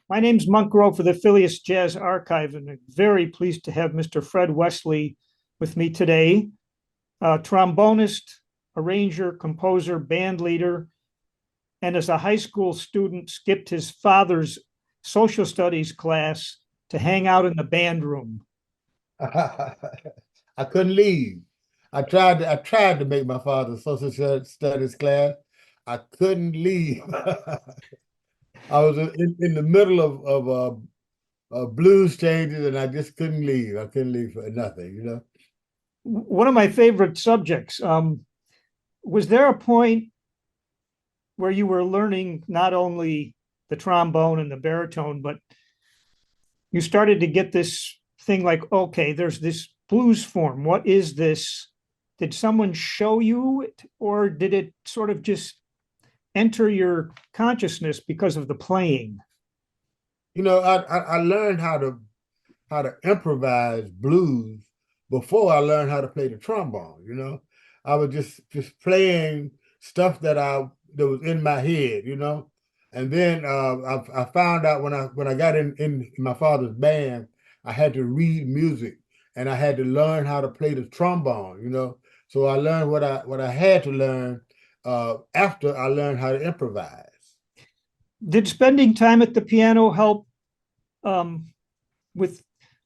My name's Monk Rowe for the Phileas Jazz Archive, and I'm very pleased to have Mr. Fred Wesley with me today. Trombonist, arranger, composer, band leader, and as a high school student, skipped his father's social studies class to hang out in the band room. I couldn't leave. I tried to make my father's social studies class. I couldn't leave. I was in the middle of blues changes, and I just couldn't leave. I couldn't leave for nothing. One of my favorite subjects. Was there a point where you were learning not only the trombone and the baritone, but you started to get this thing like, okay, there's this blues form. What is this? Did someone show you it, or did it sort of just enter your consciousness because of the playing? I learned how to improvise blues before I learned how to play the trombone. I was just playing stuff that was in my head. And then I found out when I got in my father's band, I had to read music and I had to learn how to play the trombone. So I learned what I had to learn after I learned how to improvise. Did spending time at the piano help um, with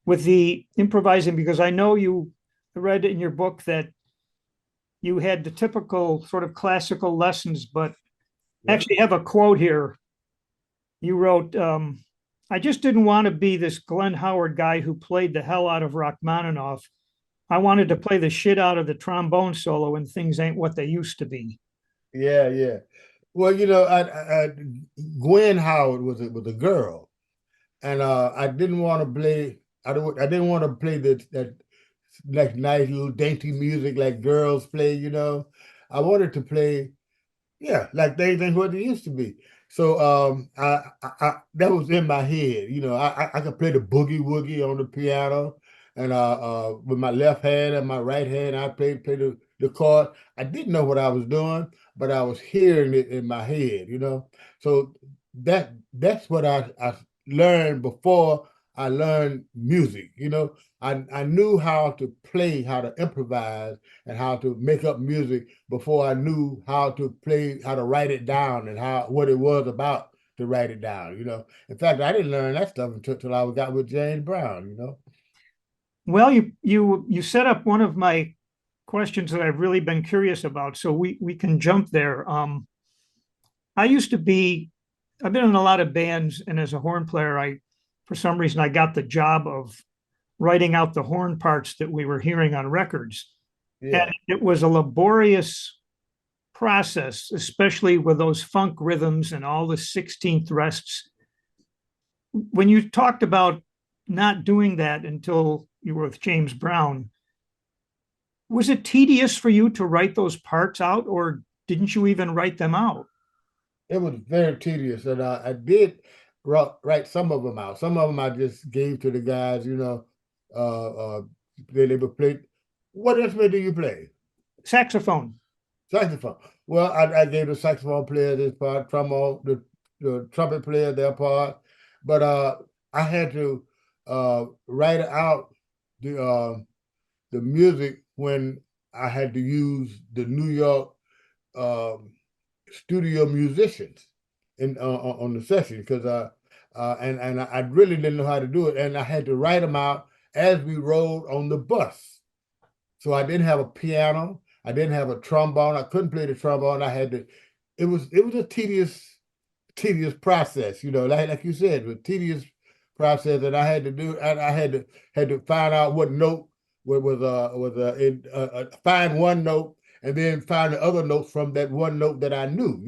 the improvising? Because I know you read in your book that you had the typical sort of classical lessons, but Yeah. actually have a quote here. You wrote, I just didn't want to be this Glenn Howard guy who played the hell out of Rachmaninoff. I wanted to play the shit out of the trombone solo, and things ain't what they used to be. Yeah, yeah. Well, Gwen Howard was a girl, and I didn't want to play. I didn't want to play that like nice little dainty music like girls play. I wanted to play, yeah, like they think what it used to be. So I that was in my head. I could play the boogie woogie on the piano, and with my left hand and my right hand, I play the chord. I didn't know what I was doing, but I was hearing it in my head. So that's what I learned before I learned music. I knew how to play, how to improvise, and how to make up music before I knew how to play, how to write it down, and what it was about to write it down. In fact, I didn't learn that stuff until I got with James Brown. Well, you set up one of my questions that I've really been curious about, so we can jump there. I used to be, I've been in a lot of bands, and as a horn player, for some reason, I got the job of writing out the horn parts that we were hearing on records. And Yeah. it was a laborious process, especially with those funk rhythms and all the 16th rests. When you talked about not doing that until you were with James Brown, was it tedious for you to write those parts out, or didn't you even write them out? It was very tedious, and I did write some of them out. Some of them I just gave to the guys. Uh, they would play. What instrument do you play? Saxophone. Saxophone. Well, I gave the saxophone player this part, trombone, the trumpet player their part, but I had to write out the music when I had to use the New York um, studio musicians on the session because and I really didn't know how to do it, and I had to write them out as we rode on the bus. So I didn't have a piano. I didn't have a trombone. I couldn't play the trombone. I had to. It was a tedious process. Like you said, it was a tedious process that I had to do. And I had to find out what note find one note and then find the other notes from that one note that I knew.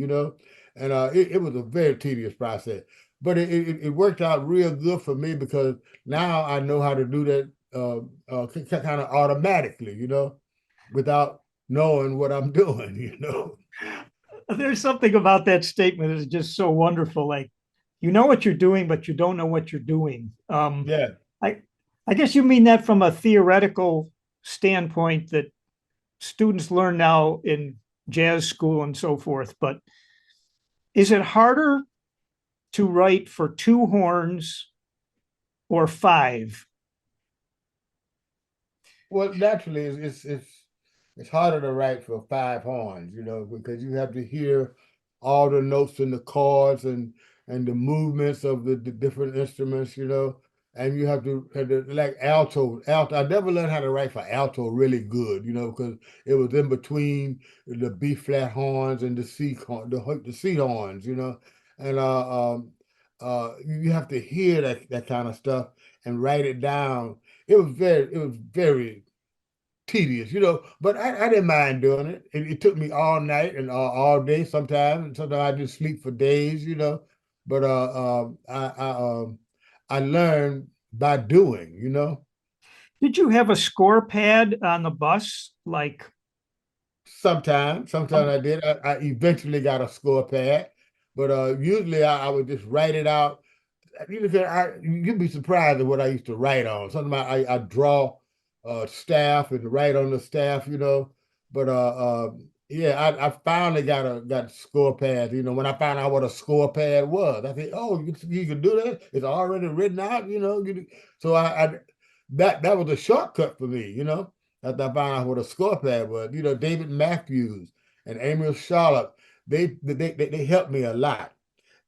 And it was a very tedious process. But it worked out real good for me because now I know how to do that kind of automatically, without knowing what I'm doing. There's something about that statement that is just so wonderful. Like, you know what you're doing, but you don't know what you're doing. Yeah. I, I guess you mean that from a theoretical standpoint that students learn now in jazz school and so forth. But is it harder to write for two horns or five? Well, naturally, it's harder to write for five horns, because you have to hear all the notes and the chords and the movements of the different instruments, and you have to like alto. I never learned how to write for alto really good, because it was in between the B flat horns and the C horns, and you have to hear that kind of stuff and write it down. It was very tedious, but I didn't mind doing it. It took me all night and all day sometimes. And sometimes I just sleep for days, But I learned by. Did you have a score pad on the bus? Like, Sometimes I did. I eventually got a score pad, but usually I would just write it out. You'd be surprised at what I used to write on. Sometimes I draw staff and write on the staff, But yeah, I finally got score pads. When I found out what a score pad was, I said, "Oh, you can do that. It's already written out." So that was a shortcut for me. After I found out what a score pad was. David Matthews and Emil Charlotte, they helped me a lot.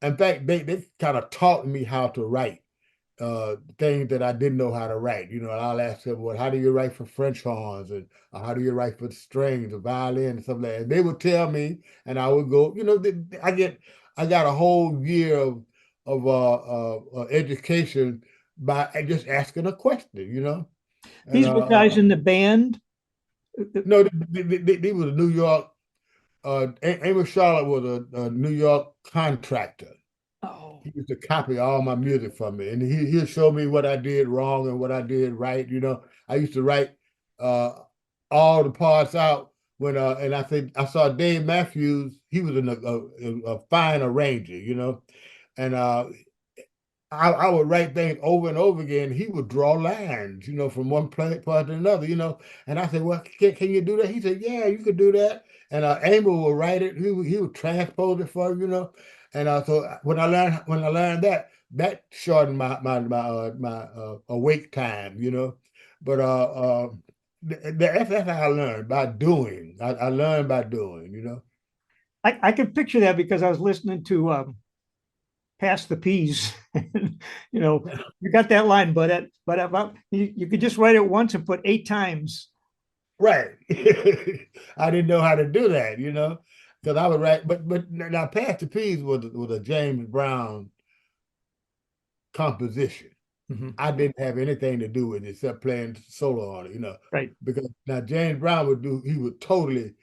In fact, they kind of taught me how to write things that I didn't know how to write. And I'll ask them, well, how do you write for French horns, and how do you write for strings, or violin, and stuff like that. And they would tell me, and I would go. I got a whole year of education by just asking a question. And these were guys in the band? no, they was New York. Amos Charlotte was a New York contractor. Oh, He used to copy all my music from me, and he'll show me what I did wrong and what I did right. I used to write uh, all the parts out and I think I saw Dave Matthews. He was a fine arranger, and I would write things over and over again. He would draw lines, from one part to another, And I said, "Well, can you do that?" He said, "Yeah, you could do that." And Abel would write it. He would transpose it for you. And so when I learned that shortened my awake time, But that's how I learned by doing. I learned by doing. I can picture that because I was listening to Pass the Peas. You got that line, but about you could just write it once and put eight times. Right. I didn't know how to do that, because I would write, but now Pass the Peas was a James Brown composition. Mhm. I didn't have anything to do with it except playing solo on it, Right. because now James Brown he would totally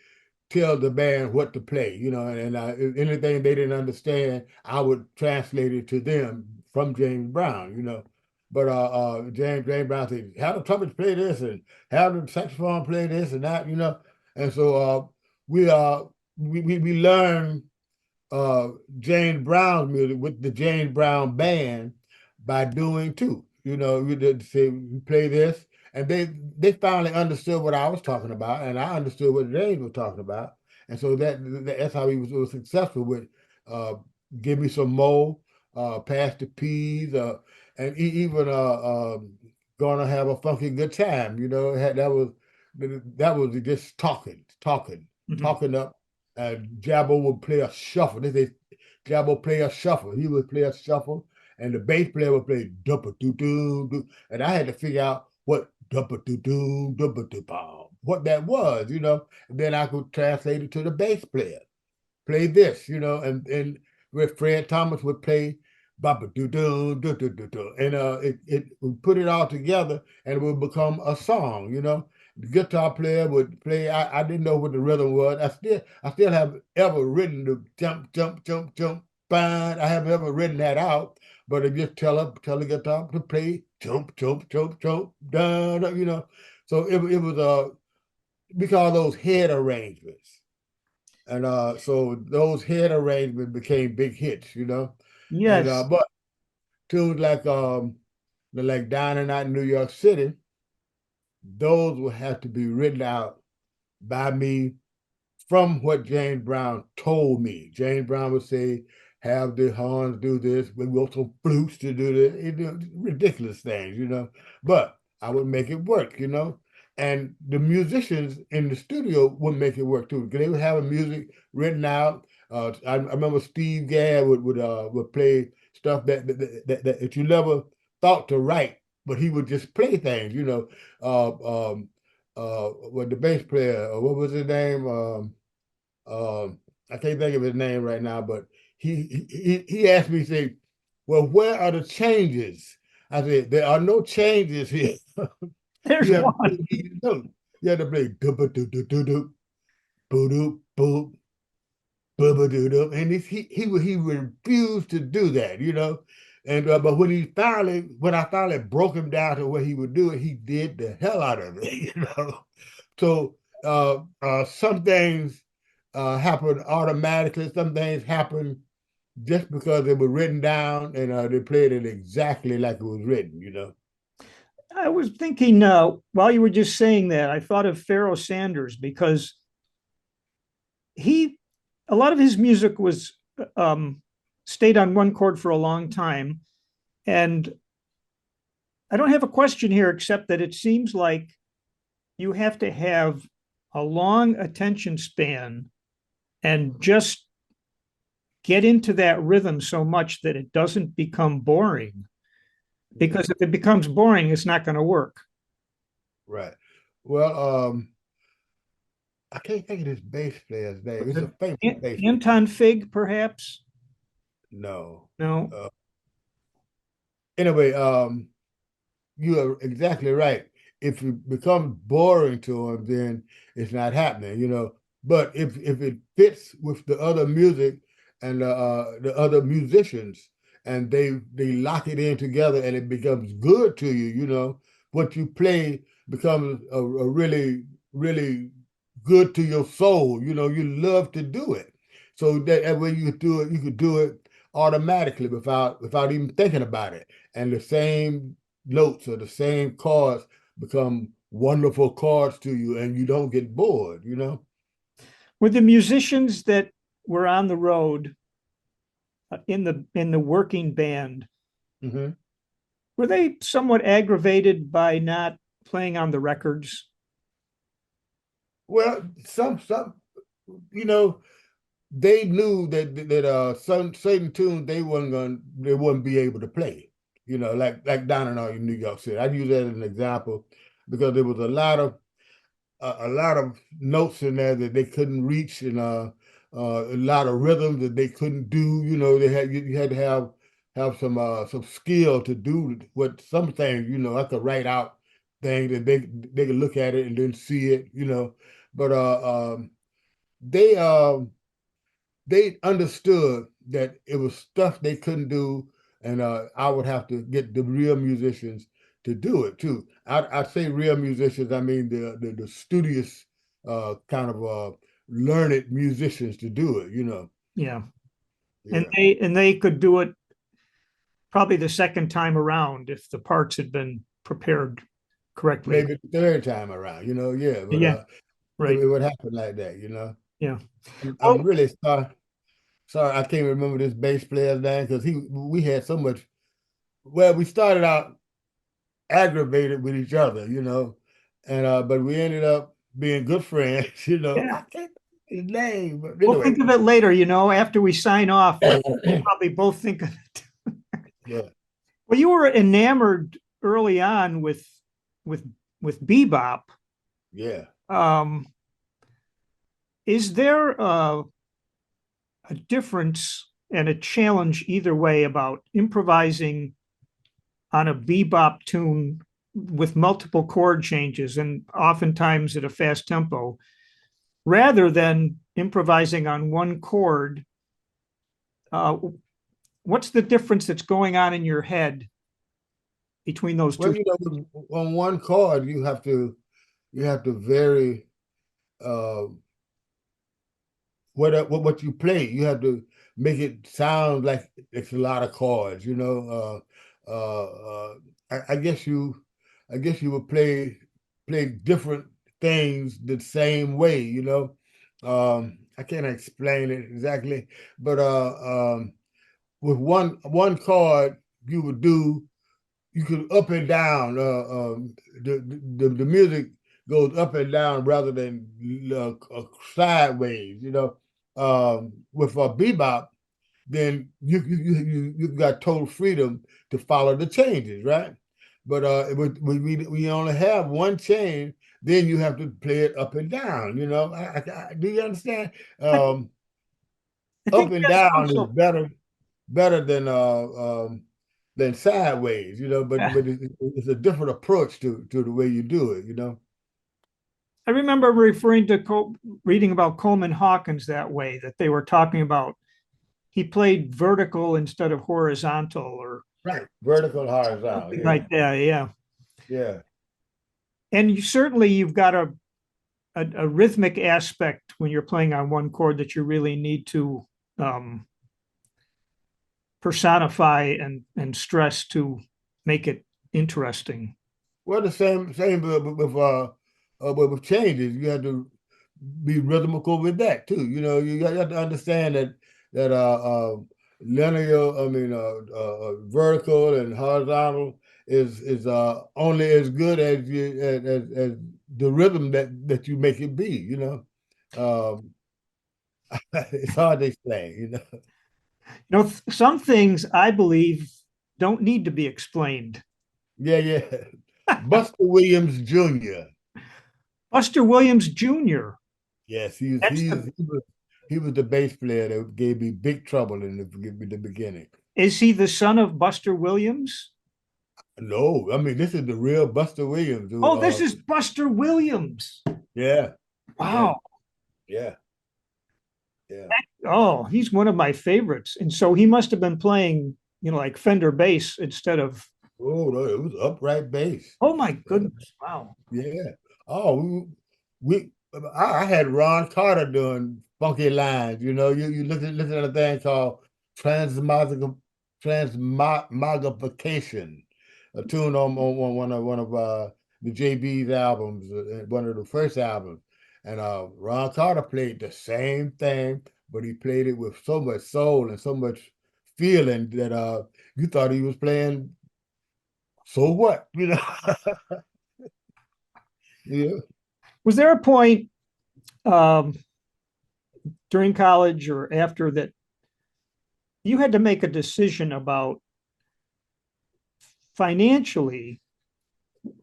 tell the band what to play, and if anything they didn't understand, I would translate it to them from James Brown, But James Brown said, have the trumpets play this and have the saxophone play this and that, And so we we learned uh, James Brown's music with the James Brown band by doing too. You did say we play this, and they finally understood what I was talking about, and I understood what James was talking about, and so that's how he was successful with uh, "Give Me Some More," "Pass the Peas," and even "Gonna Have a Funky Good Time." That was just Mhm. talking up. Jabbo would play a shuffle. They say Jabbo play a shuffle. He would play a shuffle, and the bass player would play duppa doo doo doo. And I had to figure out what duppa doo doo duppa doo what that was, And then I could translate it to the bass player. Play this, and with Fred Thomas would play baba doo doo doo doo doo doo, and it would put it all together, and it would become a song. The guitar player would play. I didn't know what the rhythm was. I still have ever written the jump jump jump jump fine. I haven't ever written that out, but I just tell the guitar to play jump jump jump jump da. So it was we call those head arrangements. And so those head arrangements became big hits. And Yes. but tunes like Down and Out in New York City, those will have to be written out by me from what James Brown told me. James Brown would say, have the horns do this, we want some flutes to do this, ridiculous things, But I would make it work, And the musicians in the studio would make it work too, because they would have a music written out. I remember Steve Gadd would play stuff that you never thought to write, but he would just play things, With the bass player, what was his name? I can't think of his name right now, but he asked me, say, well, where are the changes? I said, there are no changes here. There's You have to one. play these notes. You have to play do do do do do do boo doo boo boo boo doo doo, and he refused to do that, And but when I finally broke him down to what he would do it, he did the hell out of it, So some things happen automatically. Some things happen just because it was written down and they played it exactly like it was written. I was thinking while you were just saying that, I thought of Pharoah Sanders because he, a lot of his music was stayed on one chord for a long time. And I don't have a question here, except that it seems like you have to have a long attention span and just get into that rhythm so much that it doesn't become boring. Because if it becomes boring, it's not going to work. Right. Well, I can't think of this bass player's name. It's a famous bass player. Anton Fig, perhaps? No. No. Anyway, you are exactly right. If it becomes boring to him, then it's not happening. But if it fits with the other music and the other musicians, and they lock it in together, and it becomes good to you, what you play becomes a really really good to your soul. You love to do it, so that way you could do it automatically without even thinking about it, and the same notes or the same chords become wonderful chords to you, and you don't get bored. Were the musicians that were on the road in the working band, Mm-hmm. were they somewhat aggravated by not playing on the records? Well, some you know they knew that some certain tunes they wouldn't be able to play. Like down in New York City. I use that as an example because there was a lot of notes in there that they couldn't reach, and a lot of rhythms that they couldn't do. You had to have some skill to do what some things. I could write out things that they could look at it and then see it. But they they understood that it was stuff they couldn't do, and I would have to get the real musicians to do it too. I say real musicians, I mean the studious kind of learned musicians to do it. Yeah. And Yeah. they could do it probably the second time around if the parts had been prepared correctly. Maybe the third time around. Yeah, but Yeah, it right. would happen like that. Yeah. I'm Well, really sorry I can't remember this bass player's name because we had so much. Well, we started out aggravated with each other. And but we ended up being good friends. yeah. I can't think of his name, but We'll think anyway. of it later, after we sign off. We'll probably both think of it. Yeah, Well, you were enamored early on with with bebop. yeah. Um, is there a difference and a challenge either way about improvising on a bebop tune with multiple chord changes and oftentimes at a fast tempo, rather than improvising on one chord? Uh, what's the difference that's going on in your head between those Well, two? on one chord you have to vary uh what you play. You have to make it sound like it's a lot of chords. I guess you would play different things the same way. I can't explain it exactly, but with one chord you would do, you could up and down. The music goes up and down rather than sideways. With a bebop, then you've got total freedom to follow the changes, right? But we only have one change, then you have to play it up and down. Do you understand? I, Um, I Up think and that's down is also, better than sideways. yeah. But it's a different approach to the way you do it. I remember reading about Coleman Hawkins that way, that they were talking about he played vertical instead of horizontal or Right, vertical, horizontal. something Yeah, like that. Yeah. yeah. And certainly you've got a rhythmic aspect when you're playing on one chord that you really need to um, personify and stress to make it interesting. Well, the same with changes. You have to be rhythmical with that too. You have to understand that linear, vertical and horizontal is only as good as as the rhythm that you make it be. Um, it's hard to explain. Some things I believe don't need to be explained. Yeah, yeah. Buster Williams Jr. Buster Williams Jr. Yes, That's the he was the bass player that gave me big trouble in the beginning. Is he the son of Buster Williams? No, I mean this is the real Buster Williams. Oh, this is Buster Williams. Yeah, yeah, Wow. yeah, yeah. Oh, he's one of my favorites. And so he must have been playing, like Fender bass instead of, Oh no, it was upright bass. oh my Yeah, goodness. Wow. yeah. Oh, I had Ron Carter doing funky lines. You listen at a thing called transmog transmogrification, a tune on one of the JB's albums, one of the first albums. And Ron Carter played the same thing, but he played it with so much soul and so much feeling that you thought he was playing so what, yeah. Was there a point um, during college or after that you had to make a decision about financially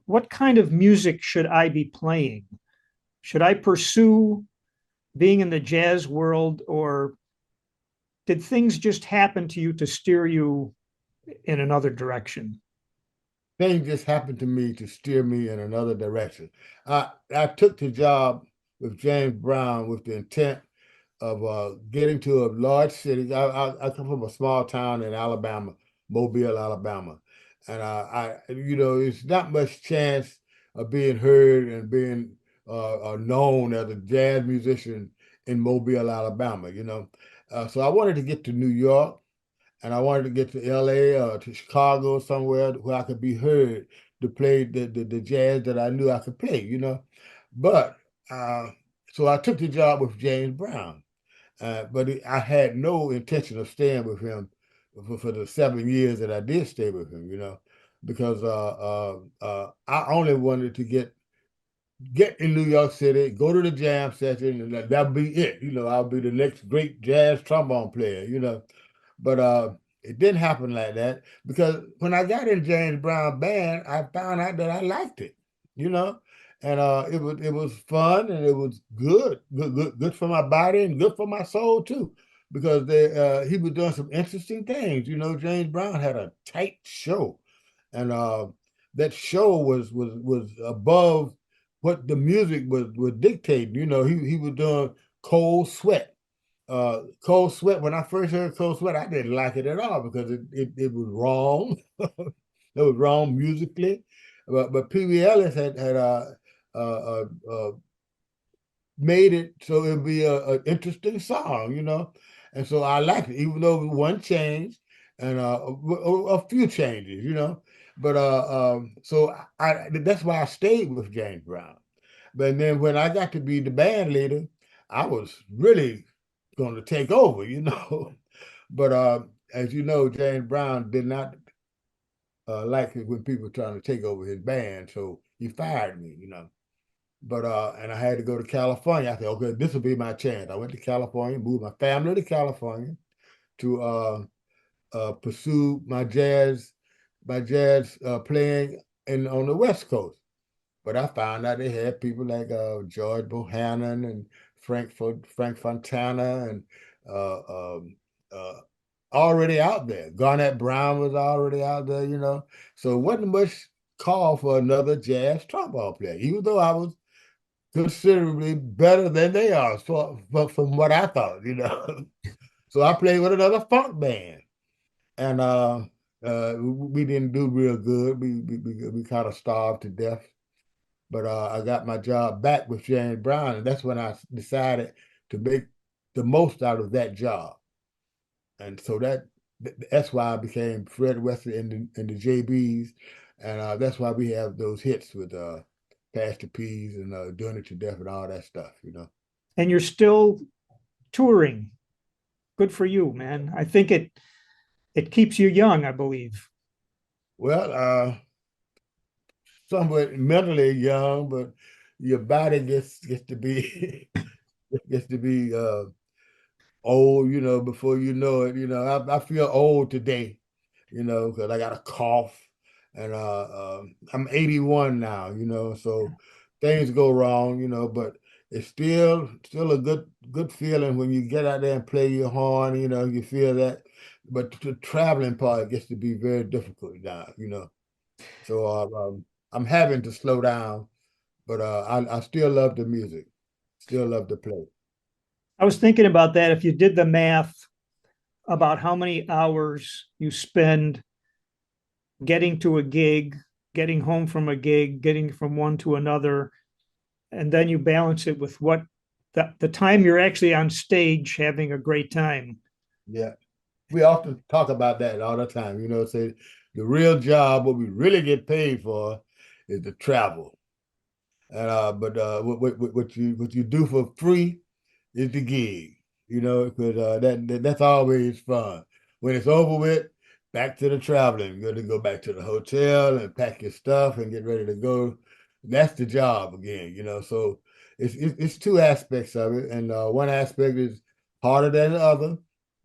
what kind of music should I be playing? Should I pursue being in the jazz world, or did things just happen to you to steer you in another direction? Things just happened to me to steer me in another direction. I took the job with James Brown with the intent of getting to a large city. I come from a small town in Alabama, Mobile, Alabama, and it's not much chance of being heard and being known as a jazz musician in Mobile, Alabama. So I wanted to get to New York, and I wanted to get to LA or to Chicago, somewhere where I could be heard to play the jazz that I knew I could play. But uh, so I took the job with James Brown, but I had no intention of staying with him for the 7 years that I did stay with him. Because I only wanted to get in New York City, go to the jam session, and that'll be it. I'll be the next great jazz trombone player. But it didn't happen like that, because when I got in James Brown band, I found out that I liked it, you know, and it was fun, and it was good for my body and good for my soul too, because he was doing some interesting things. James Brown had a tight show, and that show was above what the music was dictating. He was doing Cold Sweat. Cold Sweat, when I first heard Cold Sweat, I didn't like it at all, because it was wrong. It was wrong musically. But Pee Wee Ellis had uh, uh, made it so it'd be an interesting song. And so I liked it, even though it was one change and a few changes. But so that's why I stayed with James Brown. But then when I got to be the band leader, I was really going to take over. But as you know, James Brown did not like it when people were trying to take over his band, so he fired me, you know. But and I had to go to California. I said, okay, this will be my chance. I went to California, moved my family to California to pursue my jazz playing in on the West Coast. But I found out they had people like George Bohannon and Frank Fontana and uh, um, uh, already out there. Garnett Brown was already out there, you know. So it wasn't much call for another jazz trombone player, even though I was considerably better than they are. So, but from what I thought, you know. So I played with another funk band, and we didn't do real good. We kind of starved to death. But I got my job back with James Brown, and that's when I decided to make the most out of that job. And so that's why I became Fred Wesley in the JBs, and that's why we have those hits with Pastor P's and Doing It to Death and all that stuff, you know. And you're still touring. Good for you, man. I think it keeps you young, I believe. Well, somewhat mentally young, but your body gets to be gets to be old, you know, before you know it. You know, I feel old today, you know, because I got a cough, and I'm 81 now, you know, so things go wrong, you know, but it's still a good feeling when you get out there and play your horn, you know, you feel that. But the traveling part gets to be very difficult now, you know. So I'm having to slow down, but I still love the music, still love to play. I was thinking about that. If you did the math about how many hours you spend getting to a gig, getting home from a gig, getting from one to another, and then you balance it with what the time you're actually on stage having a great time. Yeah. We often talk about that all the time, you know, say the real job, what we really get paid for is the travel. But what you do for free is the gig, you know, because that's always fun. When it's over with, back to the traveling. You're going to go back to the hotel and pack your stuff and get ready to go. That's the job again, you know. So it's two aspects of it, and one aspect is harder than the other,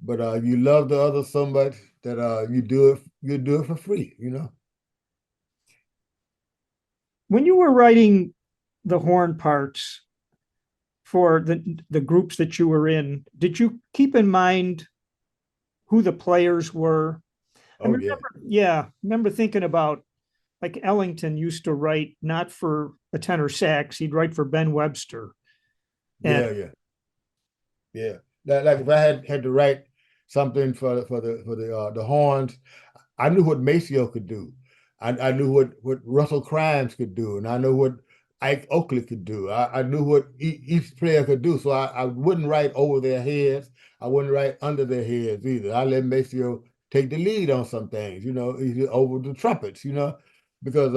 but you love the other so much that you do it for free, you know. When you were writing the horn parts for the groups that you were in, did you keep in mind who the players were? I Oh mean, yeah, remember thinking about like Ellington used to write not for a tenor sax, he'd write for Ben Webster. And yeah. Yeah, like if I had to write something for the horns, I knew what Maceo could do. I knew what Russell Crimes could do, and I knew what Ike Oakley could do. I knew what each player could do, so I wouldn't write over their heads. I wouldn't write under their heads either. I let Maceo take the lead on some things, you know, over the trumpets, you know, because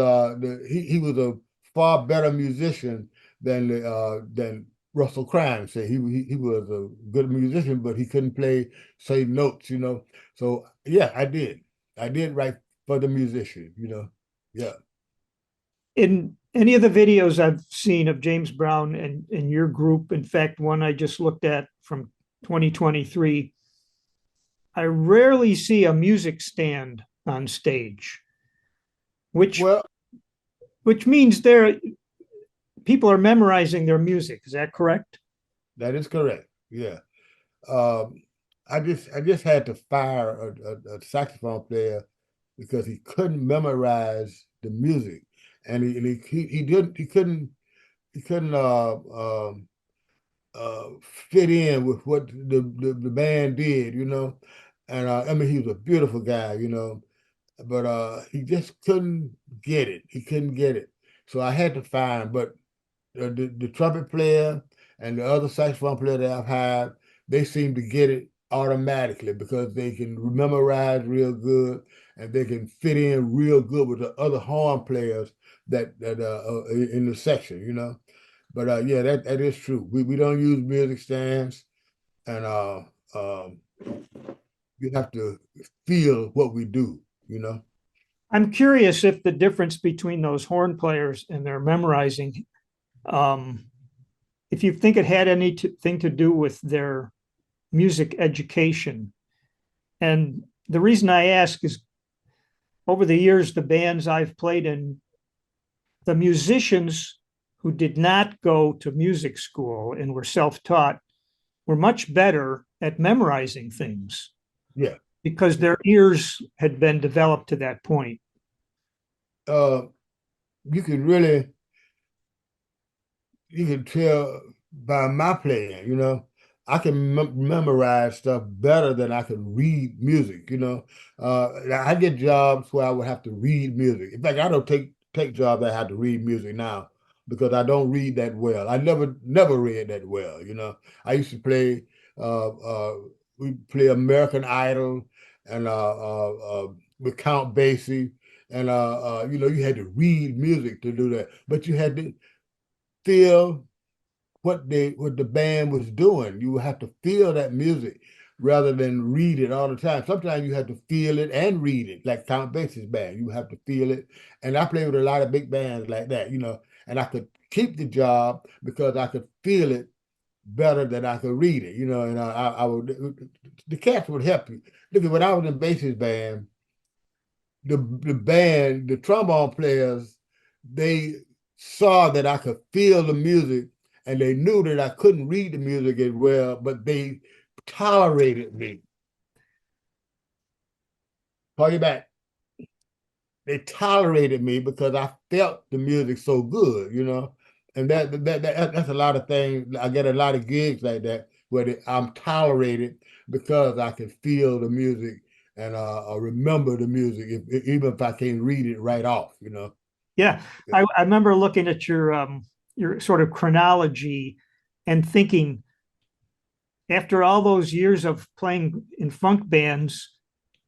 he was a far better musician than Russell Crime said he was a good musician, but he couldn't play same notes, you know. So yeah, I did. I did write for the musician, you know. Yeah. in any of the videos I've seen of James Brown and your group, in fact, one I just looked at from 2023, I rarely see a music stand on stage, which Well, which means people are memorizing their music. Is that correct? that is correct. Yeah. Um, I just had to fire a saxophone player because he couldn't memorize the music, and he didn't he couldn't fit in with what the band did, you know. And I mean, he was a beautiful guy, you know, but he just couldn't get it. He couldn't get it. So I had to find, but the trumpet player and the other saxophone player that I've had, they seem to get it automatically because they can memorize real good and they can fit in real good with the other horn players that in the section, you know. But yeah, that is true. We don't use music stands, and you have to feel what we do, you know. I'm curious if the difference between those horn players and their memorizing, um, if you think it had anything to do with their music education. And the reason I ask is over the years, the bands I've played in, the musicians who did not go to music school and were self taught were much better at memorizing things Yeah. because their ears had been developed to that point. Uh, you can really you can tell by my playing, you know. I can memorize stuff better than I can read music, you know. I get jobs where I would have to read music. In fact, I don't take jobs that I have to read music now because I don't read that well. I never read that well, you know. I used to play uh, uh, we play American Idol and with Count Basie and you know, you had to read music to do that, but you had to feel what the band was doing. You have to feel that music rather than read it all the time. Sometimes you have to feel it and read it, like Count Basie's band. You have to feel it. And I played with a lot of big bands like that, you know, and I could keep the job because I could feel it better than I could read it, you know, and I would the cats would help you. Look at when I was in Basie's band, the trombone players, they saw that I could feel the music and they knew that I couldn't read the music as well, but they tolerated me. Call you back. They tolerated me because I felt the music so good, you know. And that's a lot of things. I get a lot of gigs like that where I'm tolerated because I can feel the music and remember the music, even if I can't read it right off, you know. Yeah, I remember looking at your sort of chronology and thinking after all those years of playing in funk bands,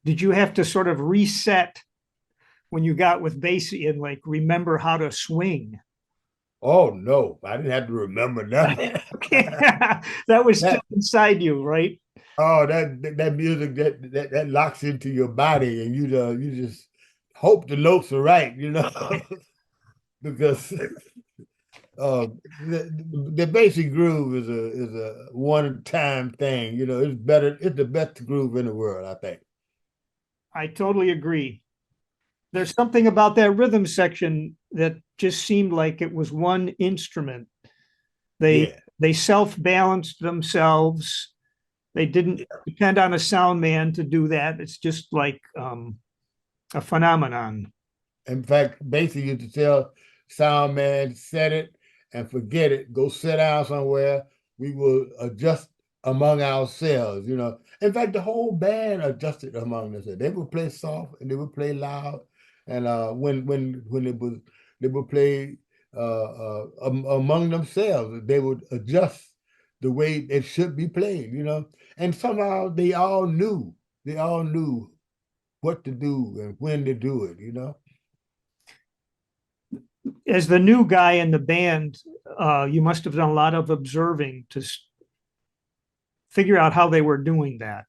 did you have to sort of reset when you got with Basie and like remember how to swing? Oh no, I didn't have to remember nothing. That was still that inside you, right? that music that locks into your body, and you just hope the notes are right, you know, because uh, the basic groove is a one time thing. You know, it's better. It's the best groove in the world, I think. I totally agree. There's something about that rhythm section that just seemed like it was one instrument. They Yeah, they self-balanced themselves. They didn't yeah. depend on a sound man to do that. It's just like a phenomenon. In fact, basically, used to tell sound man, set it and forget it. Go sit down somewhere. We will adjust among ourselves. You know. In fact, the whole band adjusted among themselves. They would play soft and they would play loud. And when it was they would play among themselves. They would adjust the way it should be played. You know. And somehow they all knew. They all knew what to do and when to do it. You know. As the new guy in the band, you must have done a lot of observing to figure out how they were doing that.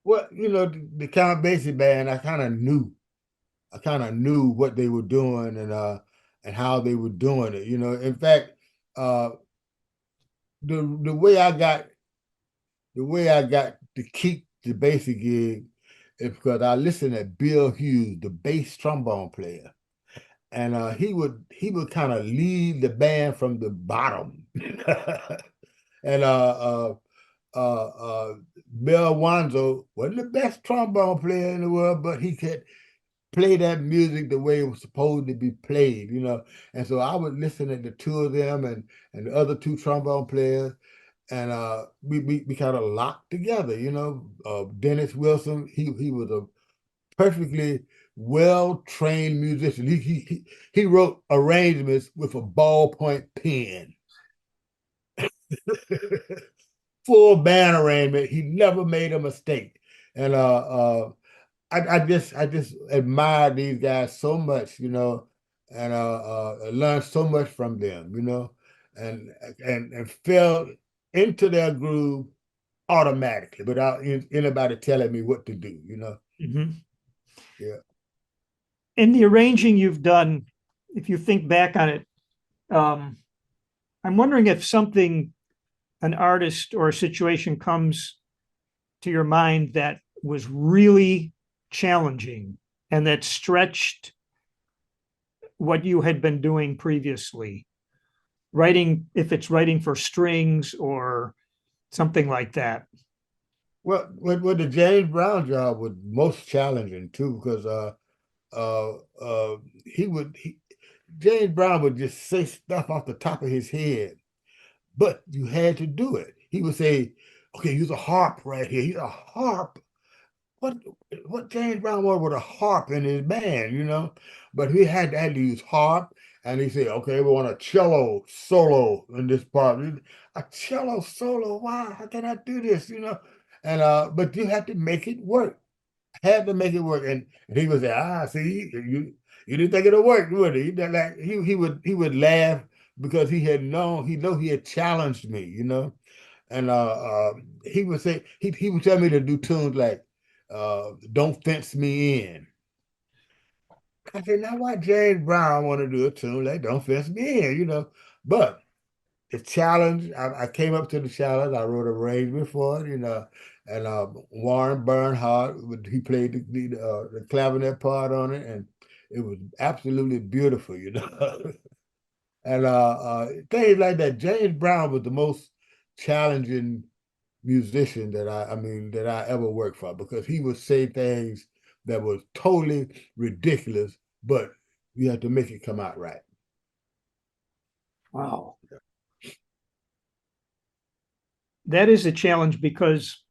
Well, you know, the Count Basie band, I kind of knew. I kind of knew what they were doing and how they were doing it. You know, in fact, uh the way I got to keep the Basie gig is because I listened to Bill Hughes, the bass trombone player. And he would kind of lead the band from the bottom. And Bill Wanzo wasn't the best trombone player in the world, but he could play that music the way it was supposed to be played, you know. And so I would listen to the two of them and the other two trombone players, and we kind of locked together, you know. Dennis Wilson, he was a perfectly well-trained musician. He wrote arrangements with a ballpoint pen. Full band arrangement. He never made a mistake. And I just admire these guys so much, you know, and learned so much from them, you know, and and fell into their groove automatically without anybody telling me what to do, Mhm. Yeah. In the arranging you've done, if you think back on it, um, I'm wondering if something, an artist or a situation comes to your mind that was really challenging and that stretched what you had been doing previously. Writing, if it's writing for strings or something like that. Well, with the James Brown job was most challenging too, because uh, uh, he would he, James Brown would just say stuff off the top of his head, but you had to do it. He would say, "Okay, use a harp right here. Use a harp." What what James Brown wanted with a harp in his band, But he had to use harp, and he said, "Okay, we want a cello solo in this part. A cello solo? Wow, how can I do this? And but you had to make it work. Had to make it work." And he would say, see, you didn't think it'll work, would he? He would laugh because he had challenged me, And he would say he would tell me to do tunes like "Don't Fence Me In." I said, now why James Brown want to do a tune like "Don't Fence Me In," But the challenge, I came up to the challenge. I wrote an arrangement for it, and Warren Bernhardt, he played the clavinet part on it, and it was absolutely beautiful. And things like that. James Brown was the most challenging musician that I ever worked for, because he would say things that was totally ridiculous, but you have to make it come out right. Wow. That is a challenge because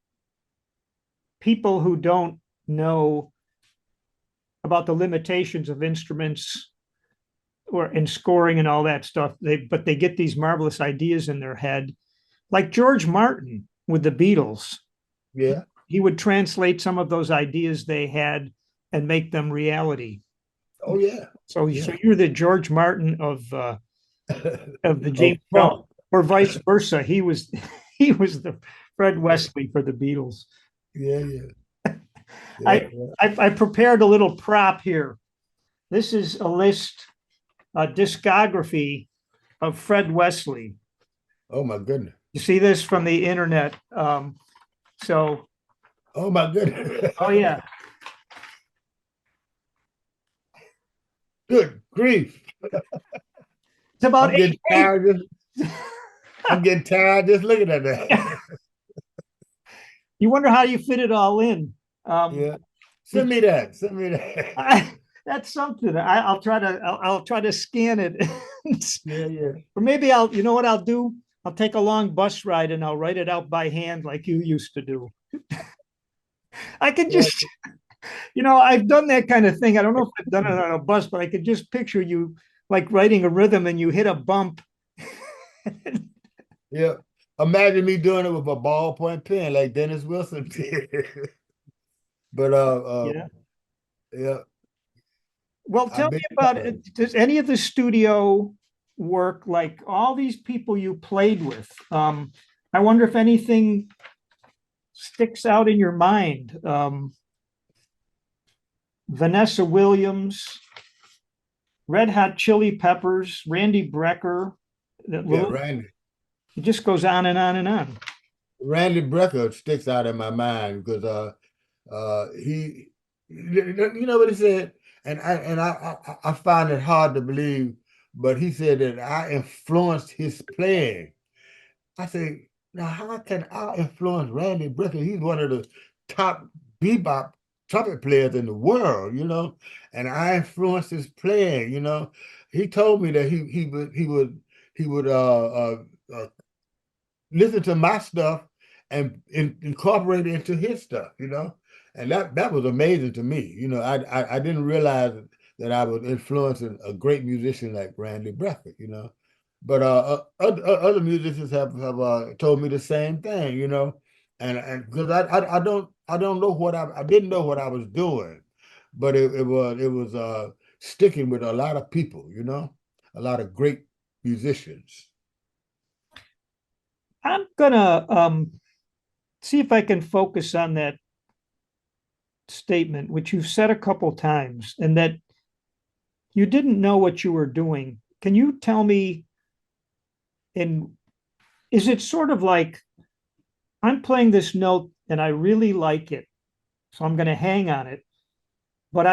people who don't know about the limitations of instruments or in scoring and all that stuff, they get these marvelous ideas in their head. Like George Martin with the Beatles. Yeah. He would translate some of those ideas they had and make them reality. Oh yeah. So Yeah. you're the George Martin of the Of James Brown, funk. or vice versa. He was he was the Fred Wesley for the Beatles. Yeah, yeah, yeah, I, yeah. I prepared a little prop here. This is a list, a discography of Fred Wesley. Oh my goodness. You see this from the internet. So, Oh my goodness. oh yeah, Good grief. it's about I'm eight getting pages. tired I'm getting tired just looking at that. You wonder how you fit it all in. Um, Yeah. Send me that. Send me that. that's something. I'll try to scan it, Yeah, yeah. or maybe I'll. You know what I'll do? I'll take a long bus ride and I'll write it out by hand like you used to do. I could Yeah. just, I've done that kind of thing. I don't know if I've done it on a bus, but I could just picture you like writing a rhythm and you hit a bump. Yeah. Imagine me doing it with a ballpoint pen like Dennis Wilson did. But Yeah. yeah, Well, I tell bet me about it. Does any of the studio work, like all these people you played with? I wonder if anything sticks out in your mind. Vanessa Williams, Red Hot Chili Peppers, Randy Brecker. yeah, Randy. It just goes on and on and on. Randy Brecker sticks out in my mind because he, you know what he said, and I find it hard to believe, but he said that I influenced his playing. I say, now how can I influence Randy Brecker? He's one of the top bebop trumpet players in the world, and I influenced his playing. He told me that he would uh listen to my stuff and incorporate it into his stuff. And that was amazing to me. I didn't realize that I was influencing a great musician like Randy Brecker. But other musicians have told me the same thing. And because I don't know I didn't know what I was doing, but it was sticking with a lot of people, a lot of great musicians. I'm gonna see if I can focus on that statement, which you've said a couple times, and that you didn't know what you were doing. Can you tell me, in is it sort of like I'm playing this note and I really like it, so I'm going to hang on it, but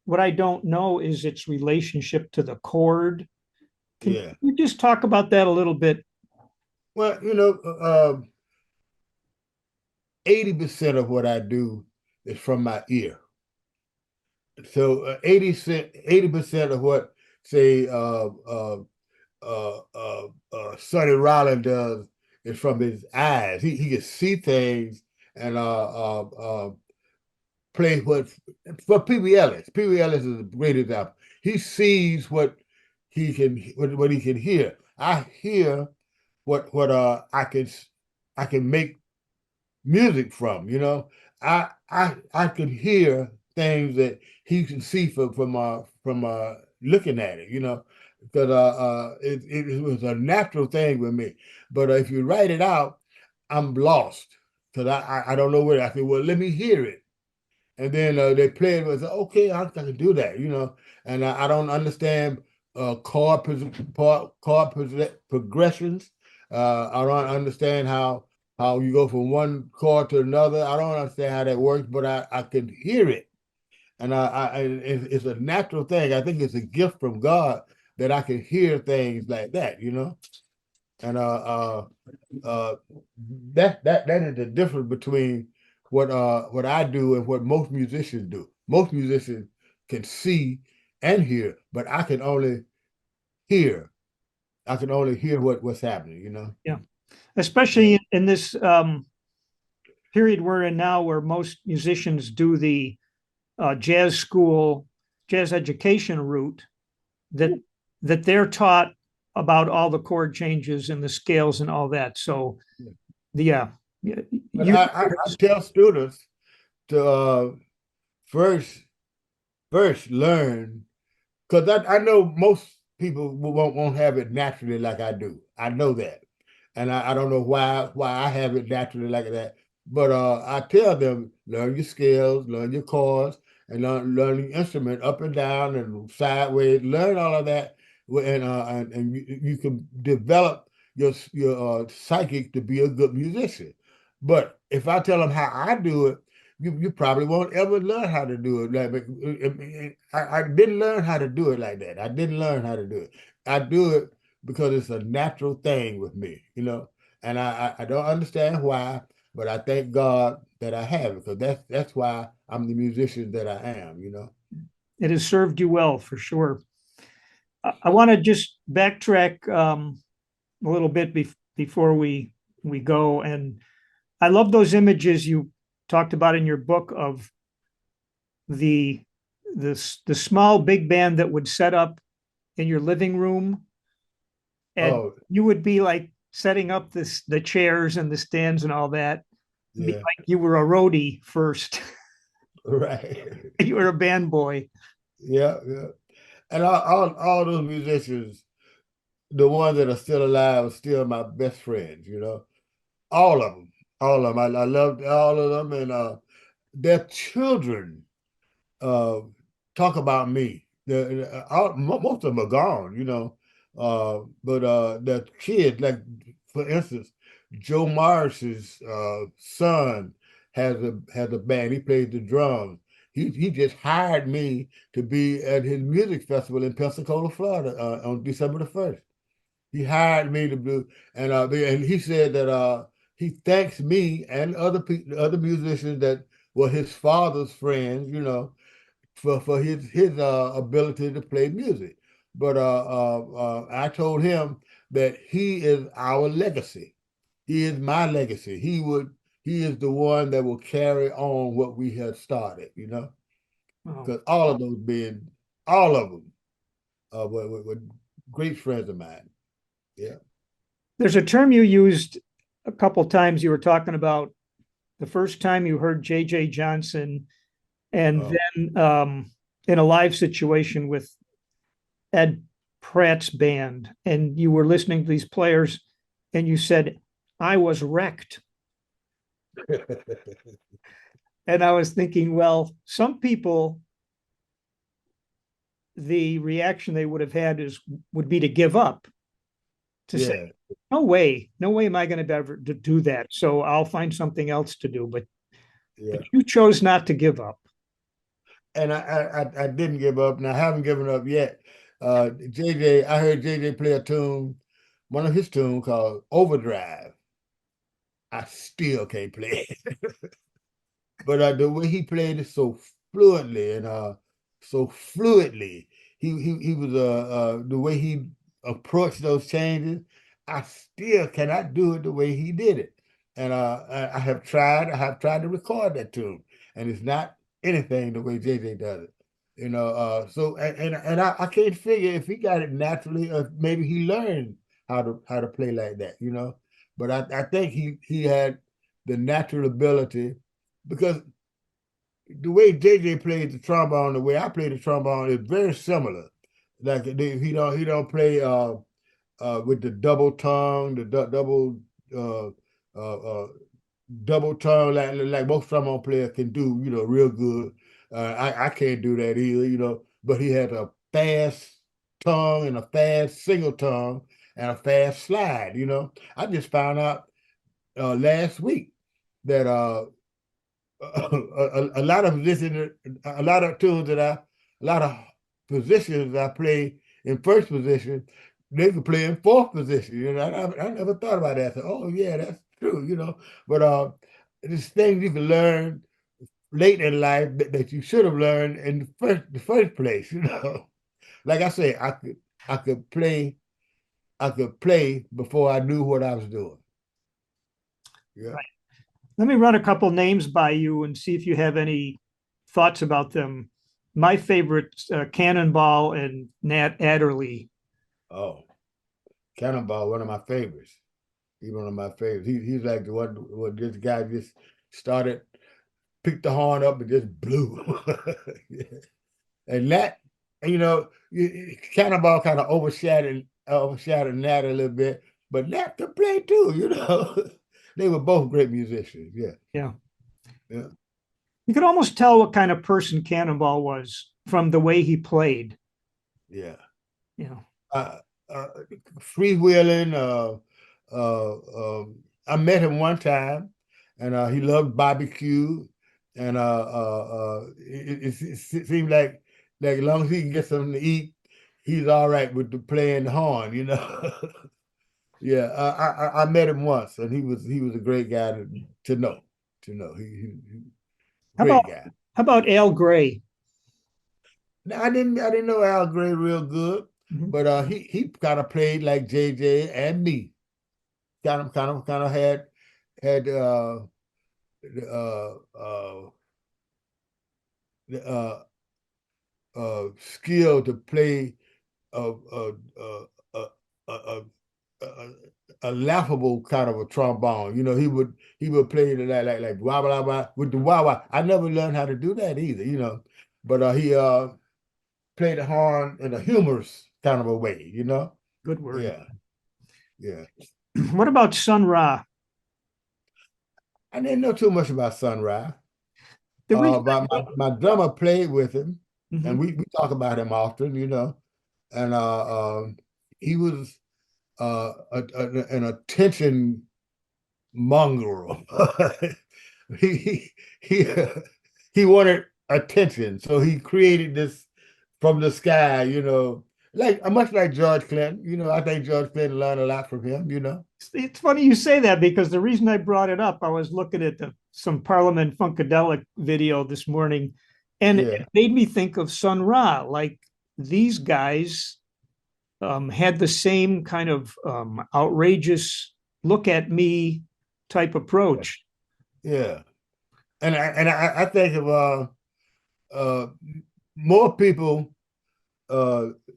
what I don't know is its relationship to the chord. Can Yeah. you just talk about that a little bit? Well, 80% of what I do is from my ear. So 80% of what, say, Sonny Rollins does is from his eyes. He can see things and play what for Pee Ellis. Pee Ellis is a great example. He sees what he can hear. I hear what I can make music from. I could hear things that he can see from looking at it. Because it was a natural thing with me. But if you write it out, I'm lost because I don't know where. I said, well, let me hear it. And then they play it. Was okay. I can do that. And I don't understand progressions. I don't understand how you go from one chord to another. I don't understand how that works, but I can hear it, and it's a natural thing. I think it's a gift from God that I can hear things like that. And uh, that is the difference between what I do and what most musicians do. Most musicians can see and hear, but I can only hear. I can only hear what's happening. Yeah, Yeah. especially in this period we're in now, where most musicians do the jazz school, jazz education route, that they're taught about all the chord changes and the scales and all that. So yeah, But you I tell students to first first learn because I know most people won't have it naturally like I do. I know that, and I don't know why I have it naturally like that. But I tell them learn your scales, learn your chords, and learn your instrument up and down and sideways. Learn all of that, and you can develop your psychic to be a good musician. But if I tell them how I do it, you probably won't ever learn how to do it. I didn't learn how to do it like that. I didn't learn how to do it. I do it because it's a natural thing with me. And I don't understand why, but I thank God that I have it because that's why I'm the musician that I am. it has served you well for sure. I want to just backtrack a little bit before we go, and I love those images you talked about in your book of the the small big band that would set up in your living room, and Oh, you would be like setting up the chairs and the stands and all that. Be yeah, like you were a roadie first. right. You were a band boy. Yeah, yeah. And all those musicians, the ones that are still alive, are still my best friends. All of them, all of them. I loved all of them, and their children uh, talk about me. Most of them are gone. But the kids, like for instance, Joe Morris's son has a band. He plays the drums. He just hired me to be at his music festival in Pensacola, Florida, on December the 1st. He hired me to do, and he said that he thanks me and other people, other musicians that were his father's friends, for his ability to play music. But I told him that he is our legacy. He is my legacy. He is the one that will carry on what we have started. Oh. Because all of them, were great friends of mine. Yeah. There's a term you used a couple times. You were talking about the first time you heard J.J. Johnson, and Oh, then in a live situation with Ed Pratt's band, and you were listening to these players, and you said, "I was wrecked." And I was thinking, well, some people, the reaction they would have had would be to give up, to say, Yeah, no way am I going to ever to do that. So I'll find something else to do. But yeah. you chose not to give up. And I didn't give up, and I haven't given up yet. JJ, I heard JJ play a tune, one of his tunes called Overdrive. I still can't play it. But the way he played it so fluently and so fluidly, he was the way he approached those changes. I still cannot do it the way he did it, and I have tried to record that tune, and it's not anything the way JJ does it. So and I can't figure if he got it naturally or maybe he learned how to play like that. But I think he had the natural ability because the way JJ plays the trombone, the way I play the trombone is very similar. Like he don't play with the double tongue, the uh, uh, uh, double tongue like most trombone players can do, real good. I can't do that either, but he has a fast tongue and a fast single tongue and a fast slide. I just found out last week that a lot of positions, a lot of tunes a lot of positions I play in first position, they can play in fourth position. I never thought about that. So, oh yeah, that's true. But there's things you can learn late in life that you should have learned in the first place. Like I say, I could play I could play before I knew what I was doing. Yeah. Right. Let me run a couple names by you and see if you have any thoughts about them. My favorite, Cannonball and Nat Adderley. Oh, Cannonball, one of my favorites. He's one of my favorites. He's like the one what this guy just started, picked the horn up and just blew. Yeah. And that, Cannonball kind of overshadowed Nat a little bit, but Nat could play too. They were both great musicians. Yeah. Yeah. Yeah. You could almost tell what kind of person Cannonball was from the way he played. Yeah. Yeah. Uh, uh, Freewheeling. I met him one time, and he loved barbecue, and it seemed like as long as he can get something to eat, he's all right with the playing the horn. Yeah, I met him once, and he was a great guy to know. He How about great guy. how about Al Gray? Now, I didn't know Al Gray real good, Mhm. but he kind of played like JJ and me. Kind of had uh uh uh skill to play a a a a, a, a, a laughable kind of a trombone. He would play it like wah wah wah with the wah wah. I never learned how to do that either. But he played the horn in a humorous kind of a way. Good word. Yeah, yeah. What about Sun Ra? I didn't know too much about Sunrise. The reason But my drummer played with him, and Mhm. we talk about him often. And he was an attention mongrel. he he he wanted attention, so he created this from the sky. Like much like George Clinton. I think George Clinton learned a lot from him. It's funny you say that because the reason I brought it up, I was looking at some Parliament Funkadelic video this morning, and it Yeah, made me think of Sun Ra. Like these guys had the same kind of outrageous look at me type approach. yeah. And I think of uh, more people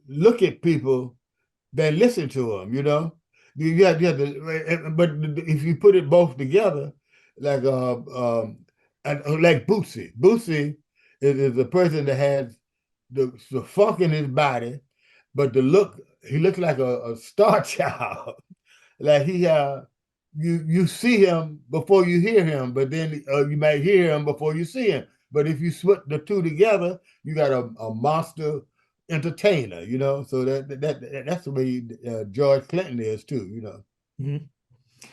look at people than listen to them. You have to, but if you put it both together, like like Bootsy is a person that has the funk in his body, but he looks like a star child. Like you see him before you hear him, but then you might hear him before you see him. But if you put the two together, you got a monster entertainer, you know. So that's the way George Clinton is too, you know. Mhm.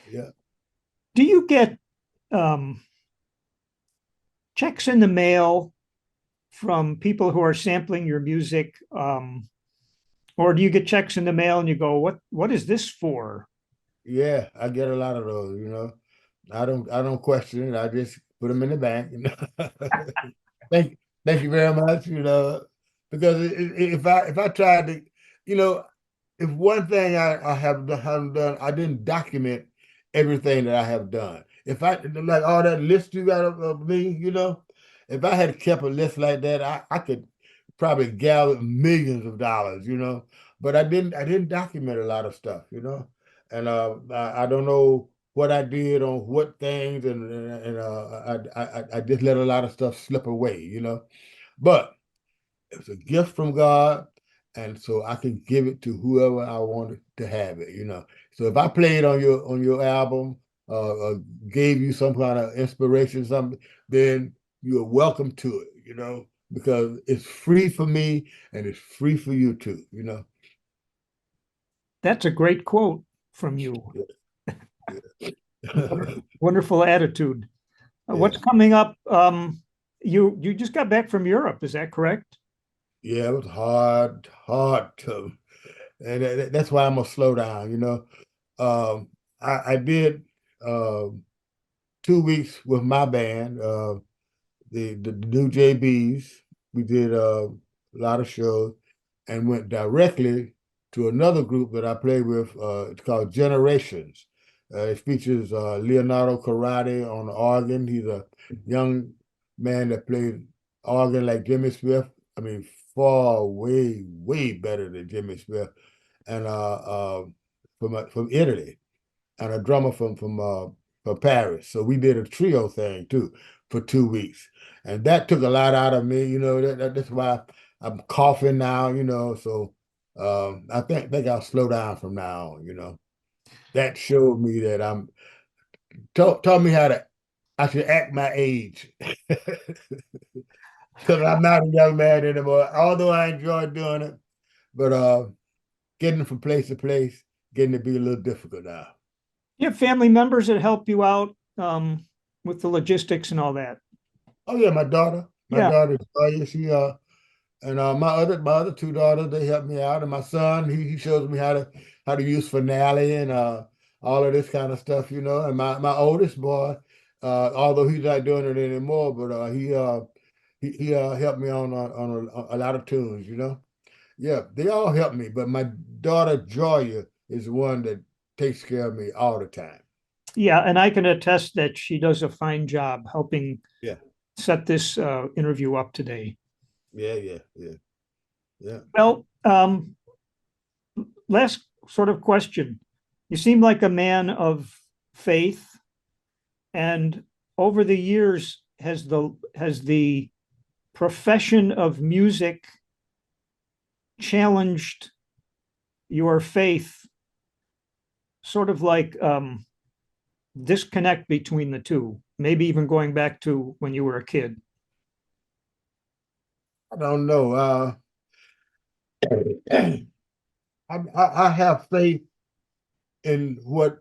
Yeah. Do you get um, checks in the mail from people who are sampling your music, or do you get checks in the mail and you go, what is this for? Yeah, I get a lot of those, you know. I don't question it. I just put them in the bank, you know. Thank thank you very much, you know, because if I tried to, you know, if one thing I haven't done, I didn't document everything that I have done. If I like all that list you got of me, you know, if I had kept a list like that, I could probably gather millions of dollars, you know. But I didn't document a lot of stuff, you know. And I don't know what I did on what things, and I just let a lot of stuff slip away, you know. But it's a gift from God, and so I can give it to whoever I wanted to have it, you know. So if I played on your album, gave you some kind of inspiration, something, then you're welcome to it, you know, because it's free for me and it's free for you too, you know. That's a great quote from you. Yeah, yeah. Wonderful attitude. What's Yeah. coming up? You just got back from Europe, is that correct? Yeah, it was hard to, and that's why I'm gonna slow down. You know, I did 2 weeks with my band, the new JBs. We did a lot of shows, and went directly to another group that I play with. It's called Generations. It features Leonardo Carati on the organ. He's a young man that plays organ like Jimmy Smith. I mean, far way better than Jimmy Smith, and from Italy, and a drummer from Paris. So we did a trio thing too for 2 weeks, and that took a lot out of me. You know, that's why I'm coughing now. You know, so I think I'll slow down from now on. You know, that showed me that I'm taught me how to I should act my age. Because I'm not a young man anymore. Although I enjoy doing it, but getting from place to place, getting to be a little difficult now. You have family members that help you out with the logistics and all that. Oh yeah, my Yeah, daughter Toya, she and my other two daughters, they help me out, and my son, he shows me how to use finale and all of this kind of stuff, you know. And my oldest boy, although he's not doing it anymore, but he helped me on a lot of tunes, you know. Yeah, they all help me, but my daughter Joya is the one that takes care of me all the time. yeah, and I can attest that she does a fine job helping Yeah, set this interview up today. yeah. Yeah. Well, last sort of question. You seem like a man of faith, and over the years, has the profession of music challenged your faith, sort of like disconnect between the two, maybe even going back to when you were a kid? I don't know. I have faith in what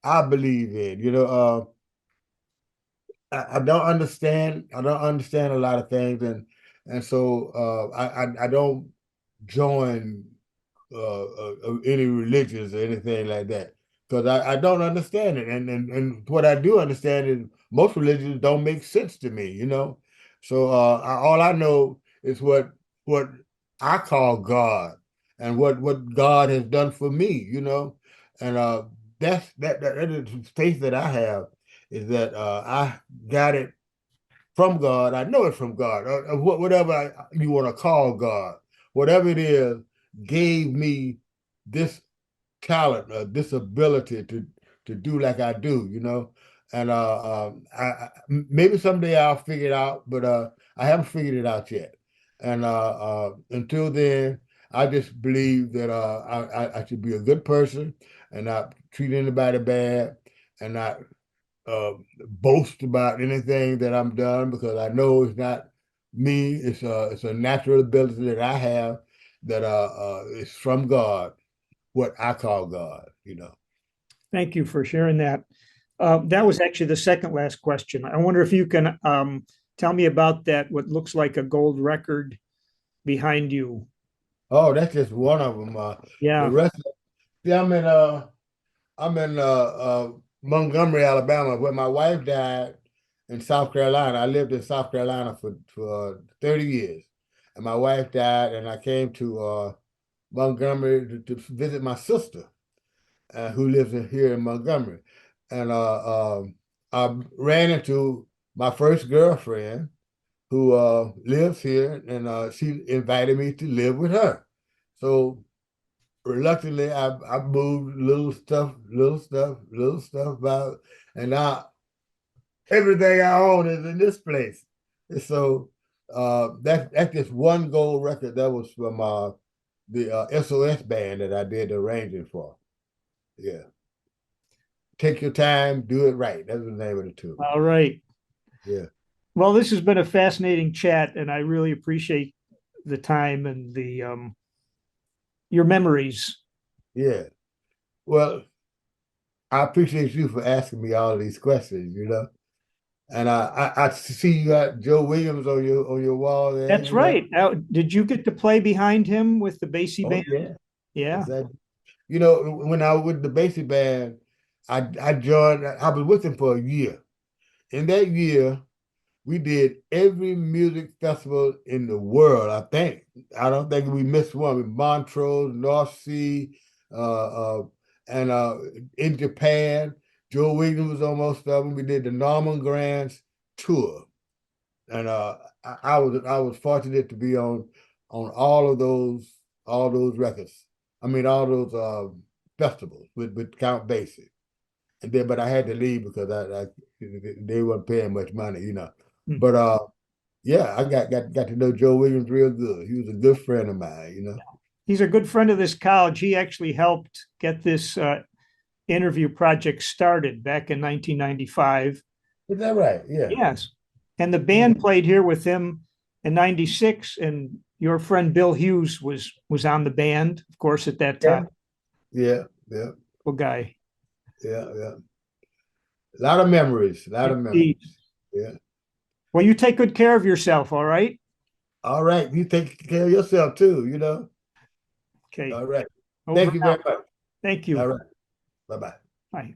I believe in. You know, I don't understand. I don't understand a lot of things, and so I don't join any religions or anything like that because I don't understand it, and what I do understand is most religions don't make sense to me. You know, so all I know is what I call God and what God has done for me. You know, and that is the faith that I have is that I got it from God. I know it from God, or whatever you want to call God, whatever it is, gave me this talent, this ability to do like I do, you know. And maybe someday I'll figure it out, but I haven't figured it out yet. And until then, I just believe that I should be a good person and not treat anybody bad, and not boast about anything that I'm done, because I know it's not me. It's a natural ability that I have that is from God, what I call God, you know. Thank you for sharing that. That was actually the second last question. I wonder if you can tell me about that, what looks like a gold record behind you. Oh, that's just one of them. The Yeah, rest, see, I'm in Montgomery, Alabama, where my wife died in South Carolina. I lived in South Carolina for 30 years. And my wife died, and I came to Montgomery to visit my sister, who lives here in Montgomery. And I ran into my first girlfriend who lives here, and she invited me to live with her. So reluctantly, I moved little stuff about, and now everything I own is in this place. And so that's just one gold record that was from the SOS band that I did the arranging for. Yeah, take your time, do it right. That's the name of the tune. all right. Yeah, Well, this has been a fascinating chat, and I really appreciate the time and the your memories. yeah. Well, I appreciate you for asking me all of these questions. And I see you got Joe Williams on your wall there. That's right. Now, did you get to play behind him with the Basie Oh band? yeah, Yeah, exactly. When I was with the basic band, I joined. I was with them for a year. In that year, we did every music festival in the world. I don't think we missed one. With Montreux, North Sea, uh, and in Japan, Joe Williams was on most of them. We did the Norman Grands tour, and I was fortunate to be on all those records. I mean, all those festivals with Count Basie. And then, but I had to leave because I they weren't paying much money. hmm. But yeah, I got to know Joe Williams real good. He was a good friend of mine. He's a good friend of this college. He actually helped get this interview project started back in 1995. Is that right? Yeah. Yes. And the Yeah. band played here with him in 96, and your friend Bill Hughes was on the band, of course, at that time. Yeah. Yeah. Yeah. Good guy. Yeah. Yeah. A lot of memories. A lot of Indeed. memories. Yeah. Well, you take good care of yourself, all right? All right. You take care of yourself too. Okay. All right. Over Thank you and very out. much. Thank All you. right. Bye-bye. Bye.